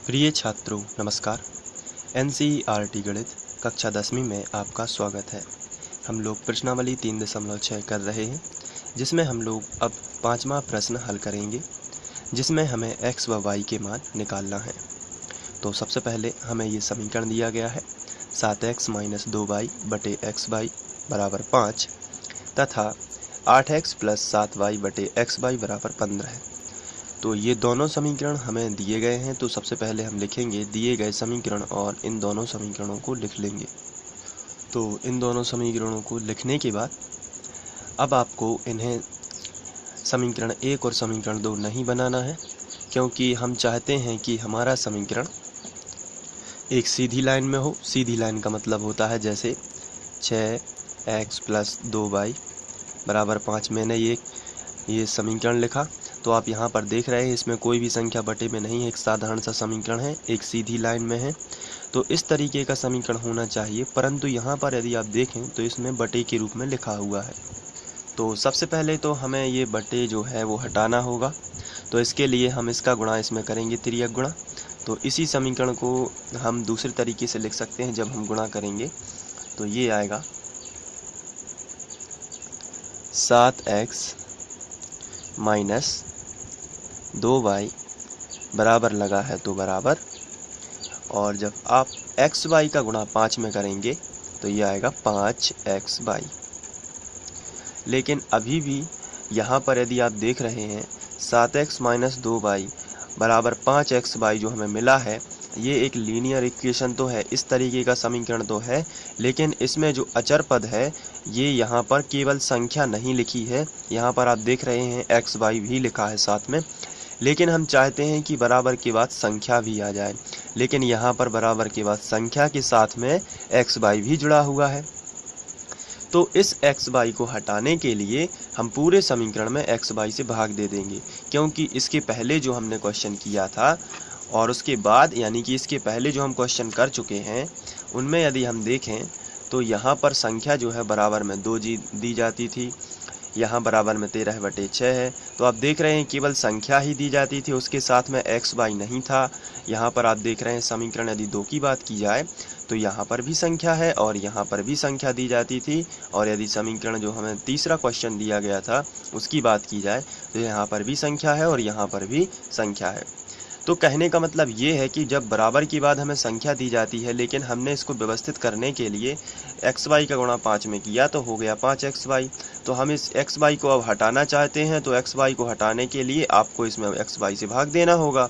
प्रिय छात्रों नमस्कार। एनसीईआरटी गणित कक्षा 10वीं में आपका स्वागत है। हम लोग प्रश्नावली 3.6 कर रहे हैं, जिसमें हम लोग अब 5वां प्रश्न हल करेंगे, जिसमें हमें x व y के मान निकालना है। तो सबसे पहले हमें ये समीकरण दिया गया है 7x - 2y बटे xy बराबर 5 तथा 8x + 7y बटे xy बराबर 15 है। तो ये दोनों समीकरण हमें दिए गए हैं, तो सबसे पहले हम लिखेंगे दिए गए समीकरण और इन दोनों समीकरणों को लिख लेंगे। तो इन दोनों समीकरणों को लिखने के बाद अब आपको इन्हें समीकरण 1 और समीकरण 2 नहीं बनाना है, क्योंकि हम चाहते हैं कि हमारा समीकरण एक सीधी लाइन में हो। सीधी लाइन का मतलब होता है जैसे 6x + 2y बराबर 5। मैंने ये समीकरण लिखा, तो आप यहाँ पर देख रहे हैं इसमें कोई भी संख्या बटे में नहीं है, एक साधारण सा समीकरण है, एक सीधी लाइन में है। तो इस तरीके का समीकरण होना चाहिए, परंतु यहाँ पर यदि आप देखें तो इसमें बटे के रूप में लिखा हुआ है। तो सबसे पहले तो हमें ये बटे जो है वो हटाना होगा। तो इसके लिए हम इसका गुणा इसमें करेंगे, तिर्यक गुणा। तो इसी समीकरण को हम दूसरे तरीके से लिख सकते हैं। जब हम गुणा करेंगे तो ये आएगा 7x - 2y बराबर लगा है तो बराबर, और जब आप xy का गुणा 5 में करेंगे तो ये आएगा 5xy। लेकिन अभी भी यहाँ पर यदि आप देख रहे हैं 7x - 2y बराबर 5xy जो हमें मिला है, ये एक लीनियर इक्वेशन तो है, इस तरीके का समीकरण तो है, लेकिन इसमें जो अचर पद है ये यहाँ पर केवल संख्या नहीं लिखी है। यहाँ पर आप देख रहे हैं xy भी लिखा है साथ में, लेकिन हम चाहते हैं कि बराबर के बाद संख्या भी आ जाए, लेकिन यहाँ पर बराबर के बाद संख्या के साथ में xy भी जुड़ा हुआ है। तो इस xy को हटाने के लिए हम पूरे समीकरण में xy से भाग दे देंगे, क्योंकि इसके पहले जो हमने क्वेश्चन किया था और उसके बाद यानी कि इसके पहले जो हम क्वेश्चन कर चुके हैं उनमें यदि हम देखें तो यहाँ पर संख्या जो है बराबर में 2 दी जाती थी, यहाँ बराबर में 13/6 है। तो आप देख रहे हैं केवल संख्या ही दी जाती थी, उसके साथ में xy नहीं था। यहाँ पर आप देख रहे हैं समीकरण यदि 2 की बात की जाए तो यहाँ पर भी संख्या है और यहाँ पर भी संख्या दी जाती थी, और यदि समीकरण जो हमें तीसरा क्वेश्चन दिया गया था उसकी बात की जाए तो यहाँ पर भी संख्या है और यहाँ पर भी संख्या है। तो कहने का मतलब ये है कि जब बराबर के बाद हमें संख्या दी जाती है, लेकिन हमने इसको व्यवस्थित करने के लिए xy का गुणा 5 में किया तो हो गया 5xy। तो हम इस xy को अब हटाना चाहते हैं, तो xy को हटाने के लिए आपको इसमें xy से भाग देना होगा,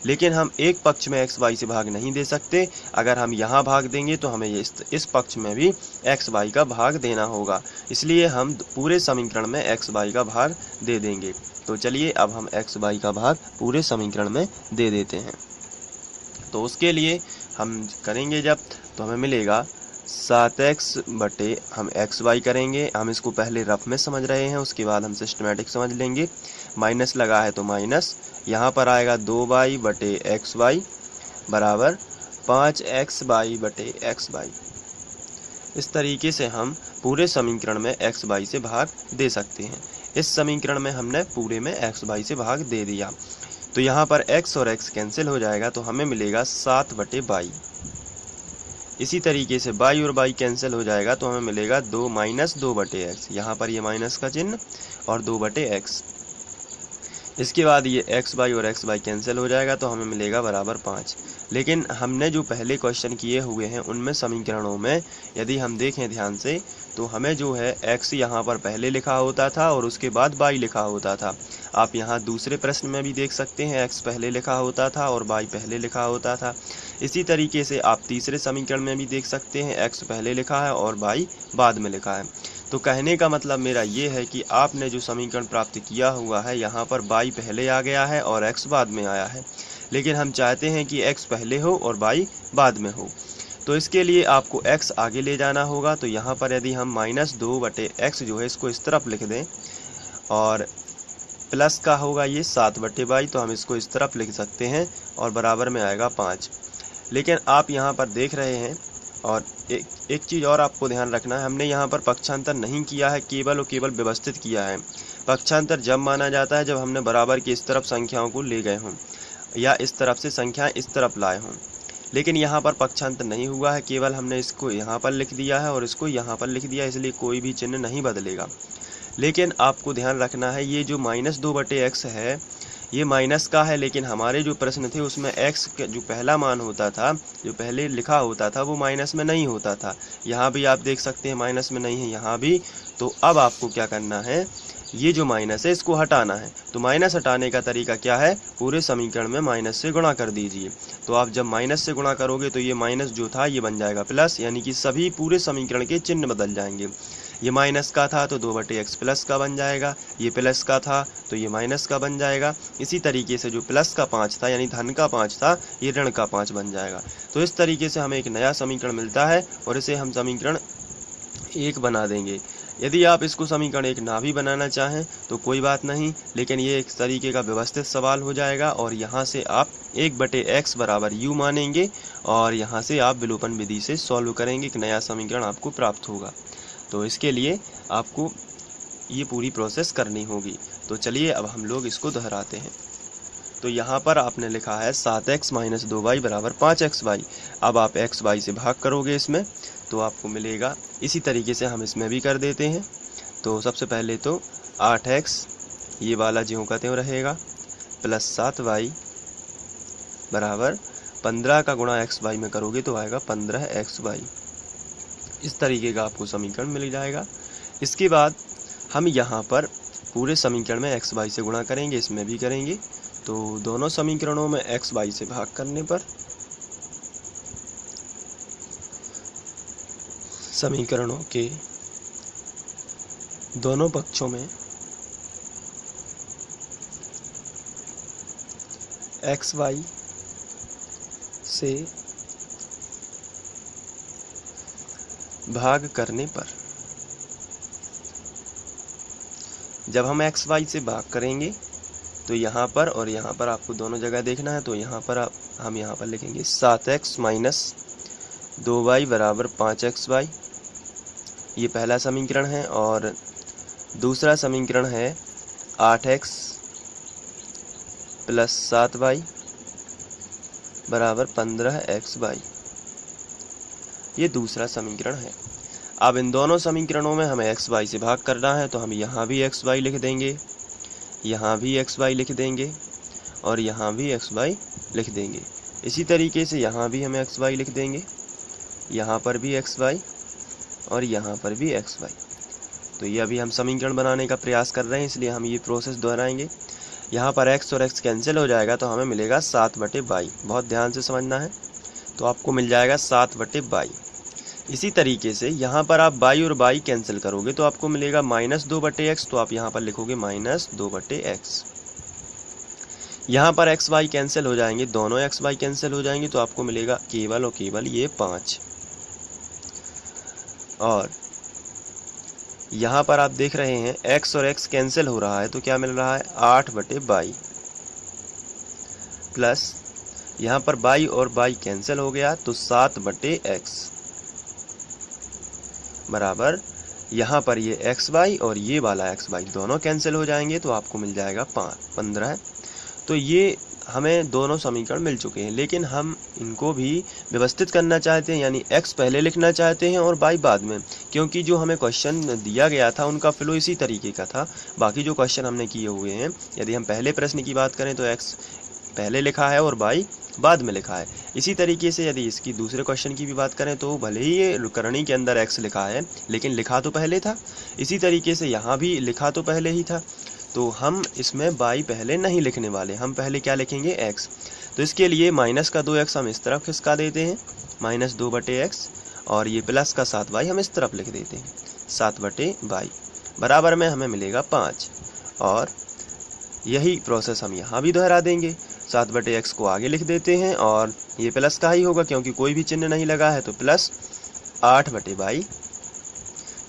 लेकिन हम एक पक्ष में xy से भाग नहीं दे सकते। अगर हम यहाँ भाग देंगे तो हमें इस पक्ष में भी xy का भाग देना होगा, इसलिए हम पूरे समीकरण में xy का भाग दे देंगे। तो चलिए अब हम xy का भाग पूरे समीकरण में दे देते हैं। तो उसके लिए हम करेंगे जब, तो हमें मिलेगा 7x बटे हम xy करेंगे। हम इसको पहले रफ में समझ रहे हैं, उसके बाद हम सिस्टमेटिक समझ लेंगे। माइनस लगा है तो माइनस, यहाँ पर आएगा 2y बटे xy बराबर 5xy बटे xy। इस तरीके से हम पूरे समीकरण में xy से भाग दे सकते हैं। इस समीकरण में हमने पूरे में xy से भाग दे दिया, तो यहाँ पर x और x कैंसिल हो जाएगा, तो हमें मिलेगा 7 बटे y। इसी तरीके से y और y कैंसिल हो जाएगा तो हमें मिलेगा 2 - 2 बटे x, यहाँ पर ये माइनस का चिन्ह और 2 बटे x। इसके बाद ये xy और xy कैंसिल हो जाएगा तो हमें मिलेगा बराबर 5। लेकिन हमने जो पहले क्वेश्चन किए हुए हैं उनमें समीकरणों में यदि हम देखें ध्यान से तो हमें जो है x यहाँ पर पहले लिखा होता था और उसके बाद y लिखा होता था। आप यहाँ दूसरे प्रश्न में भी देख सकते हैं x पहले लिखा होता था और y पहले लिखा होता था। इसी तरीके से आप तीसरे समीकरण में भी देख सकते हैं x पहले लिखा है और y बाद में लिखा है। तो कहने का मतलब मेरा ये है कि आपने जो समीकरण प्राप्त किया हुआ है यहाँ पर y पहले आ गया है और x बाद में आया है, लेकिन हम चाहते हैं कि x पहले हो और y बाद में हो। तो इसके लिए आपको x आगे ले जाना होगा। तो यहाँ पर यदि हम -2 बटे x जो है इसको इस तरफ लिख दें और प्लस का होगा ये 7 बटे y, तो हम इसको इस तरफ लिख सकते हैं और बराबर में आएगा 5। लेकिन आप यहाँ पर देख रहे हैं, और एक चीज़ और आपको ध्यान रखना है, हमने यहाँ पर पक्षांतर नहीं किया है, केवल और केवल व्यवस्थित किया है। पक्षांतर जब माना जाता है जब हमने बराबर की इस तरफ संख्याओं को ले गए हों। या इस तरफ से संख्याएं इस तरफ लाए हों। लेकिन यहाँ पर पक्षांतर नहीं हुआ है, केवल हमने इसको यहाँ पर लिख दिया है और इसको यहाँ पर लिख दिया, इसलिए कोई भी चिन्ह नहीं बदलेगा। लेकिन आपको ध्यान रखना है, ये जो -2/x है ये माइनस का है, लेकिन हमारे जो प्रश्न थे उसमें x का जो पहला मान होता था, जो पहले लिखा होता था, वो माइनस में नहीं होता था। यहाँ भी आप देख सकते हैं माइनस में नहीं है, यहाँ भी। तो अब आपको क्या करना है, ये जो माइनस है इसको हटाना है। तो माइनस हटाने का तरीका क्या है, पूरे समीकरण में माइनस से गुणा कर दीजिए। तो आप जब माइनस से गुणा करोगे तो ये माइनस जो था ये बन जाएगा प्लस, यानी कि सभी पूरे समीकरण के चिन्ह बदल जाएंगे। ये माइनस का था तो 2/x प्लस का बन जाएगा, ये प्लस का था तो ये माइनस का बन जाएगा। इसी तरीके से जो प्लस का 5 था यानी धन का 5 था, ये ऋण का 5 बन जाएगा। तो इस तरीके से हमें एक नया समीकरण मिलता है और इसे हम समीकरण 1 बना देंगे। यदि आप इसको समीकरण 1 ना भी बनाना चाहें तो कोई बात नहीं, लेकिन ये एक तरीके का व्यवस्थित सवाल हो जाएगा और यहाँ से आप 1/x बराबर u मानेंगे और यहाँ से आप विलोपन विधि से सॉल्व करेंगे, एक नया समीकरण आपको प्राप्त होगा। तो इसके लिए आपको ये पूरी प्रोसेस करनी होगी। तो चलिए अब हम लोग इसको दोहराते हैं। तो यहाँ पर आपने लिखा है 7x - 2y बराबर 5xy। अब आप xy से भाग करोगे इसमें तो आपको मिलेगा, इसी तरीके से हम इसमें भी कर देते हैं। तो सबसे पहले तो 8x ये वाला ज्यों का त्यों रहेगा प्लस 7y बराबर 15 का गुणा xy में करोगे तो आएगा 15xy। इस तरीके का आपको समीकरण मिल जाएगा। इसके बाद हम यहाँ पर पूरे समीकरण में xy से गुणा करेंगे, इसमें भी करेंगे। तो दोनों समीकरणों में xy से भाग करने पर समीकरणों के दोनों पक्षों में xy से भाग करने पर, जब हम xy से भाग करेंगे तो यहाँ पर और यहाँ पर आपको दोनों जगह देखना है। तो यहाँ पर हम यहाँ पर लिखेंगे 7x - 2y बराबर 5xy, ये पहला समीकरण है। और दूसरा समीकरण है 8x प्लस 7y बराबर 15xy, ये दूसरा समीकरण है। अब इन दोनों समीकरणों में हमें xy से भाग करना है, तो हम यहाँ भी xy लिख देंगे, यहाँ भी xy लिख देंगे और यहाँ भी xy लिख देंगे। इसी तरीके से यहाँ भी हम xy लिख देंगे, यहाँ पर भी xy और यहाँ पर भी xy। तो ये अभी हम समीकरण बनाने का प्रयास कर रहे हैं, इसलिए हम ये प्रोसेस दोहराएंगे। यहाँ पर x और x कैंसिल हो जाएगा तो हमें मिलेगा 7/y। बहुत ध्यान से समझना है। तो आपको मिल जाएगा 7/y। इसी तरीके से यहाँ पर आप y और y कैंसिल करोगे तो आपको मिलेगा -2/x, तो आप यहाँ पर लिखोगे -2/x। यहाँ पर xy कैंसिल हो जाएंगे, दोनों xy कैंसिल हो जाएंगे तो आपको मिलेगा केवल और केवल ये 5। और यहाँ पर आप देख रहे हैं x और x कैंसिल हो रहा है तो क्या मिल रहा है 8/y प्लस यहाँ पर y और y कैंसिल हो गया तो 7/x बराबर यहाँ पर ये xy और ये वाला xy दोनों कैंसिल हो जाएंगे तो आपको मिल जाएगा 15। तो ये हमें दोनों समीकरण मिल चुके हैं, लेकिन हम इनको भी व्यवस्थित करना चाहते हैं, यानी x पहले लिखना चाहते हैं और y बाद में, क्योंकि जो हमें क्वेश्चन दिया गया था उनका फ्लो इसी तरीके का था। बाकी जो क्वेश्चन हमने किए हुए हैं, यदि हम पहले प्रश्न की बात करें तो x पहले लिखा है और y बाद में लिखा है। इसी तरीके से यदि इसकी दूसरे क्वेश्चन की भी बात करें तो भले ही ये करणी के अंदर x लिखा है लेकिन लिखा तो पहले था। इसी तरीके से यहाँ भी लिखा तो पहले ही था, तो हम इसमें y पहले नहीं लिखने वाले, हम पहले क्या लिखेंगे x। तो इसके लिए -2x हम इस तरफ खिसका देते हैं, -2/x, और ये प्लस का 7y हम इस तरफ लिख देते हैं, 7/y बराबर में हमें मिलेगा 5। और यही प्रोसेस हम यहाँ भी दोहरा देंगे। 7/x को आगे लिख देते हैं और ये प्लस का ही होगा क्योंकि कोई भी चिन्ह नहीं लगा है, तो प्लस 8/y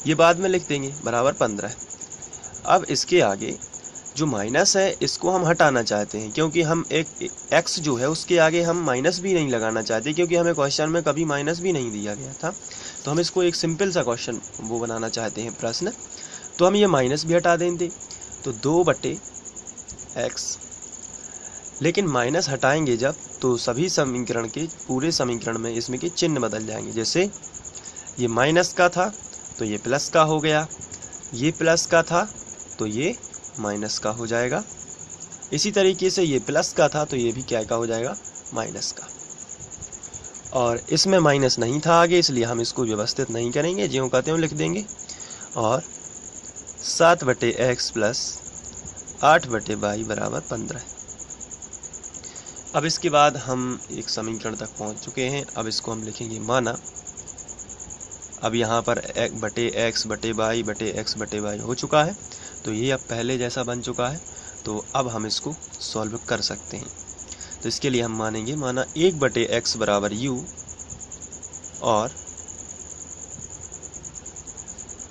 ये बाद में लिख देंगे बराबर 15। अब इसके आगे जो माइनस है इसको हम हटाना चाहते हैं, क्योंकि हम एक x जो है उसके आगे हम माइनस भी नहीं लगाना चाहते, क्योंकि हमें क्वेश्चन में कभी माइनस भी नहीं दिया गया था। तो हम इसको एक सिंपल सा क्वेश्चन वो बनाना चाहते हैं प्रश्न, तो हम ये माइनस भी हटा देंगे। तो 2/x लेकिन माइनस हटाएंगे जब, तो सभी समीकरण के पूरे समीकरण में इसमें के चिन्ह बदल जाएंगे। जैसे ये माइनस का था तो ये प्लस का हो गया, ये प्लस का था तो ये माइनस का हो जाएगा, इसी तरीके से ये प्लस का था तो ये भी क्या का हो जाएगा, माइनस का। और इसमें माइनस नहीं था आगे, इसलिए हम इसको व्यवस्थित नहीं करेंगे, ज्यों कहते हैं लिख देंगे। और 7/x प्लस 8/y बराबर 15। अब इसके बाद हम एक समीकरण तक पहुंच चुके हैं। अब इसको हम लिखेंगे माना। अब यहाँ पर x/y हो चुका है, तो ये अब पहले जैसा बन चुका है। तो अब हम इसको सॉल्व कर सकते हैं। तो इसके लिए हम मानेंगे माना 1/x बराबर u और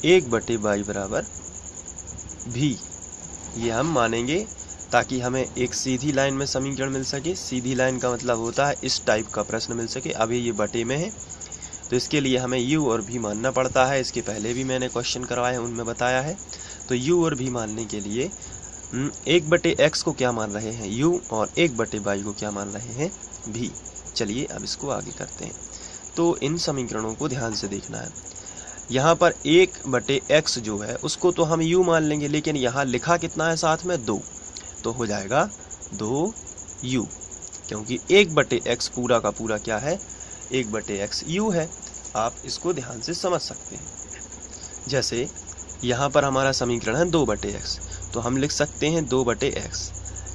1/y बराबर v। ये हम मानेंगे ताकि हमें एक सीधी लाइन में समीकरण मिल सके। सीधी लाइन का मतलब होता है इस टाइप का प्रश्न मिल सके। अभी ये बटे में है तो इसके लिए हमें u और v मानना पड़ता है। इसके पहले भी मैंने क्वेश्चन करवाए हैं, उनमें बताया है। तो u और v मानने के लिए 1/x को क्या मान रहे हैं, u, और 1/y को क्या मान रहे हैं, v। चलिए अब इसको आगे करते हैं। तो इन समीकरणों को ध्यान से देखना है। यहाँ पर 1/x जो है उसको तो हम u मान लेंगे, लेकिन यहाँ लिखा कितना है साथ में 2, तो हो जाएगा 2u, क्योंकि 1/x पूरा का पूरा क्या है, 1/x u है। आप इसको ध्यान से समझ सकते हैं। जैसे यहाँ पर हमारा समीकरण है 2/x, तो हम लिख सकते हैं 2/x।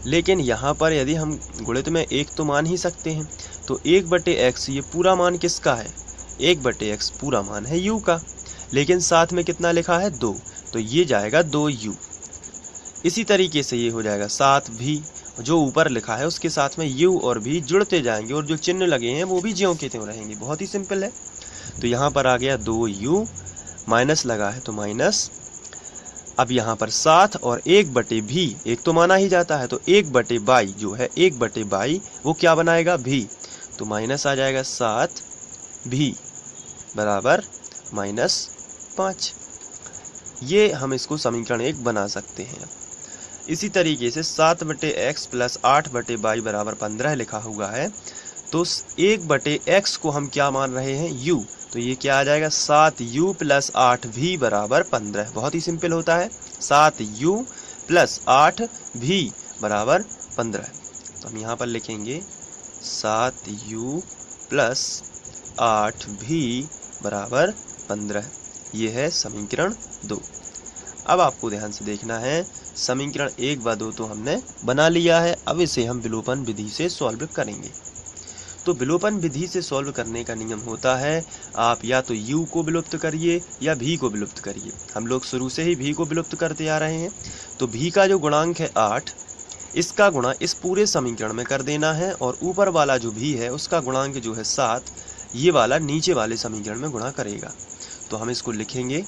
लेकिन यहाँ पर यदि हम गुणित में 1 तो मान ही सकते हैं, तो 1/x ये पूरा मान किसका है, 1/x पूरा मान है u का, लेकिन साथ में कितना लिखा है 2, तो ये जाएगा 2u। इसी तरीके से ये हो जाएगा 7v, जो ऊपर लिखा है उसके साथ में u और v जुड़ते जाएंगे, और जो चिन्ह लगे हैं वो भी ज्यों के त्यों रहेंगे। बहुत ही सिंपल है। तो यहाँ पर आ गया 2u, माइनस लगा है तो माइनस। अब यहाँ पर 7 और 1/v, एक तो माना ही जाता है, तो 1/y जो है 1/y वो क्या बनाएगा, v, तो माइनस आ जाएगा 7v बराबर -5। ये हम इसको समीकरण 1 बना सकते हैं। इसी तरीके से 7/x प्लस 8/y बराबर 15 लिखा हुआ है, तो 1/x को हम क्या मान रहे हैं, u, तो ये क्या आ जाएगा 7u प्लस 8v बराबर 15। बहुत ही सिंपल होता है, 7u प्लस 8v बराबर 15। तो हम यहाँ पर लिखेंगे 7u प्लस 8v बराबर 15। ये है समीकरण 2। अब आपको ध्यान से देखना है, समीकरण 1 व 2 तो हमने बना लिया है। अब इसे हम विलोपन विधि से सॉल्व करेंगे। तो विलोपन विधि से सॉल्व करने का नियम होता है, आप या तो u को विलुप्त करिए या v को विलुप्त करिए। हम लोग शुरू से ही v को विलुप्त करते आ रहे हैं। तो v का जो गुणांक है 8, इसका गुणा इस पूरे समीकरण में कर देना है, और ऊपर वाला जो v है उसका गुणांक जो है 7, ये वाला नीचे वाले समीकरण में गुणा करेगा। तो हम इसको लिखेंगे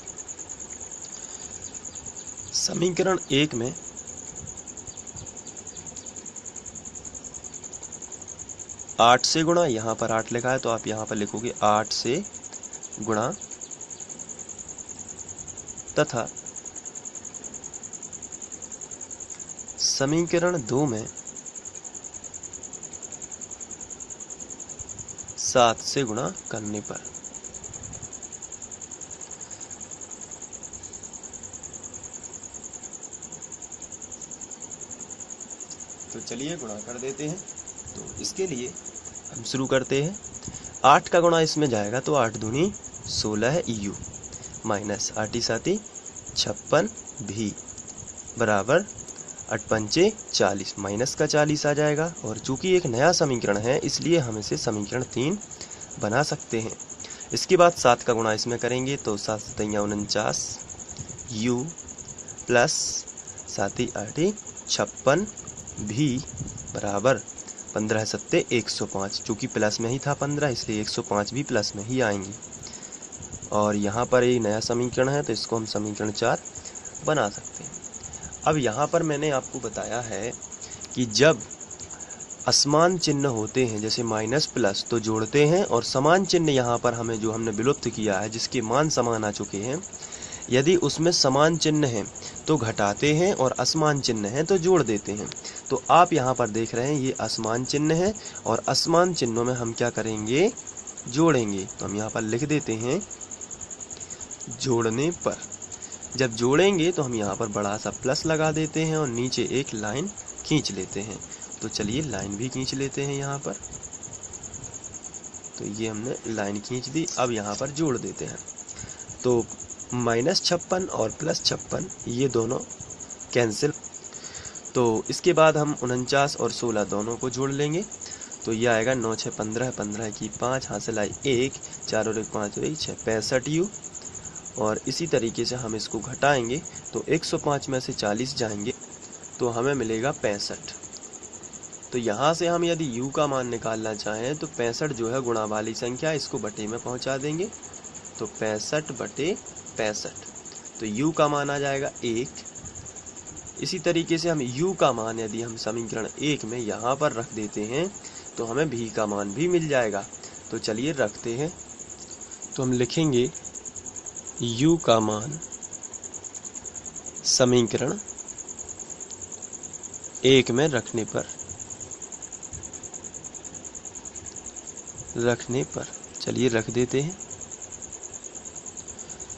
समीकरण 1 में 8 से गुणा, यहाँ पर 8 लिखा है तो आप यहाँ पर लिखोगे 8 से गुणा, तथा समीकरण 2 में 7 से गुणा करने पर। तो चलिए गुणा कर देते हैं। तो इसके लिए हम शुरू करते हैं। 8 का गुणा इसमें जाएगा तो 8 दूनी 16 u माइनस 8 साथी 56 v बराबर 8 पंचे 40, माइनस का 40 आ जाएगा। और चूंकि एक नया समीकरण है इसलिए हम इसे समीकरण 3 बना सकते हैं। इसके बाद 7 का गुणा इसमें करेंगे तो 7 सतैया 49 u प्लस 7 8 56 v बराबर 15 सत्ते 105। चूँकि प्लस में ही था 15 इसलिए 105 भी प्लस में ही आएंगे। और यहाँ पर एक नया समीकरण है तो इसको हम समीकरण 4 बना सकते हैं। अब यहाँ पर मैंने आपको बताया है कि जब असमान चिन्ह होते हैं जैसे माइनस प्लस तो जोड़ते हैं, और समान चिन्ह यहाँ पर हमें जो हमने विलुप्त किया है जिसके मान समान आ चुके हैं, यदि उसमें समान चिन्ह है तो घटाते हैं और असमान चिन्ह है तो जोड़ देते हैं। तो आप यहाँ पर देख रहे हैं ये असमान चिन्ह है और असमान चिन्हों में हम क्या करेंगे, जोड़ेंगे। तो हम यहाँ पर लिख देते हैं जोड़ने पर। जब जोड़ेंगे तो हम यहाँ पर बड़ा सा प्लस लगा देते हैं और नीचे एक लाइन खींच लेते हैं। तो चलिए लाइन भी खींच लेते हैं यहाँ पर। तो ये हमने लाइन खींच दी। अब यहाँ पर जोड़ देते हैं। तो -56 और +56 ये दोनों कैंसिल। तो इसके बाद हम 49 और 16 दोनों को जोड़ लेंगे। तो ये आएगा 9 6 15, 15 की 5, हासिल आई 1, 4 और 1 5 और 1 6, 65 U। और इसी तरीके से हम इसको घटाएंगे तो 105 में से 40 जाएंगे तो हमें मिलेगा 65। तो यहाँ से हम यदि U का मान निकालना चाहें तो 65 जो है गुणा वाली संख्या, इसको बटे में पहुँचा देंगे। तो 65 बटे 65, तो U का मान आ जाएगा 1। इसी तरीके से हम U का मान यदि हम समीकरण 1 में यहाँ पर रख देते हैं तो हमें V का मान भी मिल जाएगा। तो चलिए रखते हैं। तो हम लिखेंगे U का मान समीकरण 1 में रखने पर चलिए रख देते हैं।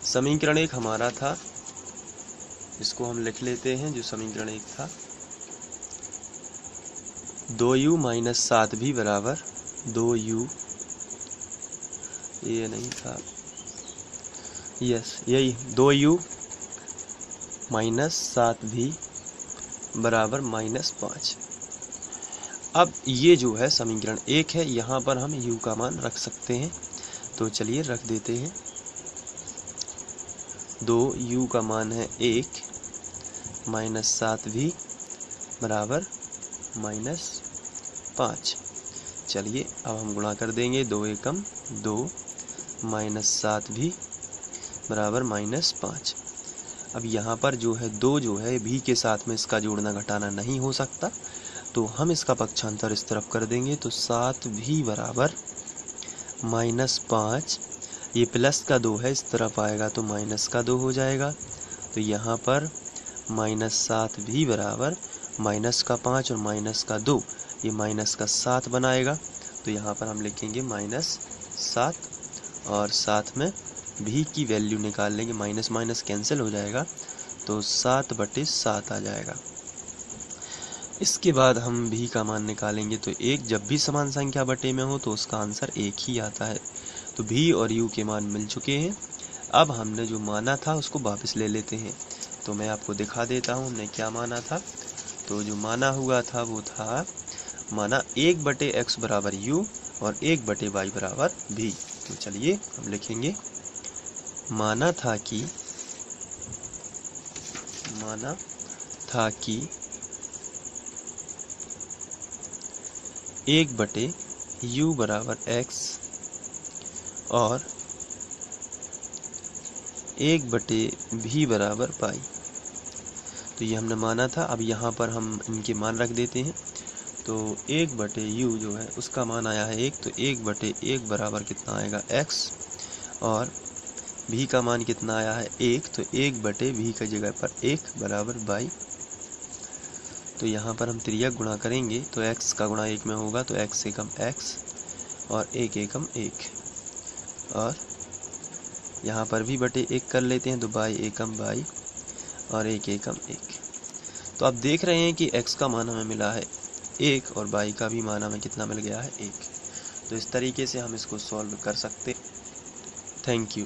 समीकरण 1 हमारा था, इसको हम लिख लेते हैं। जो समीकरण 1 था 2U - 7V बराबर 2U, ये नहीं था, यस यही 2U - 7V बराबर -5। अब ये जो है समीकरण 1 है, यहाँ पर हम U का मान रख सकते हैं। तो चलिए रख देते हैं। 2U का मान है 1 - 7V बराबर -5। चलिए अब हम गुणा कर देंगे। 2 एकम 2 - 7V बराबर -5। अब यहाँ पर जो है 2 जो है V के साथ में इसका जोड़ना घटाना नहीं हो सकता, तो हम इसका पक्षांतर इस तरफ कर देंगे। तो 7V बराबर -5, ये प्लस का 2 है, इस तरफ आएगा तो माइनस का 2 हो जाएगा। तो यहाँ पर -7V बराबर -5 और -2, ये -7 बनाएगा। तो यहाँ पर हम लिखेंगे -7 और साथ में V की वैल्यू निकाल लेंगे। माइनस माइनस कैंसिल हो जाएगा तो 7/7 आ जाएगा। इसके बाद हम V का मान निकालेंगे। तो 1 जब भी समान संख्या बटे में हो तो उसका आंसर 1 ही आता है। तो V और U के मान मिल चुके हैं। अब हमने जो माना था उसको वापस ले लेते हैं। तो मैं आपको दिखा देता हूँ हमने क्या माना था। तो जो माना हुआ था वो था, माना 1/x बराबर U और 1/y बराबर V। तो चलिए हम लिखेंगे माना था कि 1/u बराबर x और 1/v बराबर पाई। तो ये हमने माना था। अब यहाँ पर हम इनके मान रख देते हैं। तो 1/u जो है उसका मान आया है 1, तो 1/1 बराबर कितना आएगा x, और v का मान कितना आया है 1, तो 1/v की जगह पर 1 बराबर y। तो यहाँ पर हम तिर्यक गुणा करेंगे तो x का गुणा 1 में होगा, तो x एकम x और 1 एकम 1, और यहाँ पर भी बटे 1 कर लेते हैं तो y एकम y और 1 एकम 1। तो आप देख रहे हैं कि x का मान हमें मिला है 1 और y का भी मान हमें कितना मिल गया है 1। तो इस तरीके से हम इसको सॉल्व कर सकते। Thank you.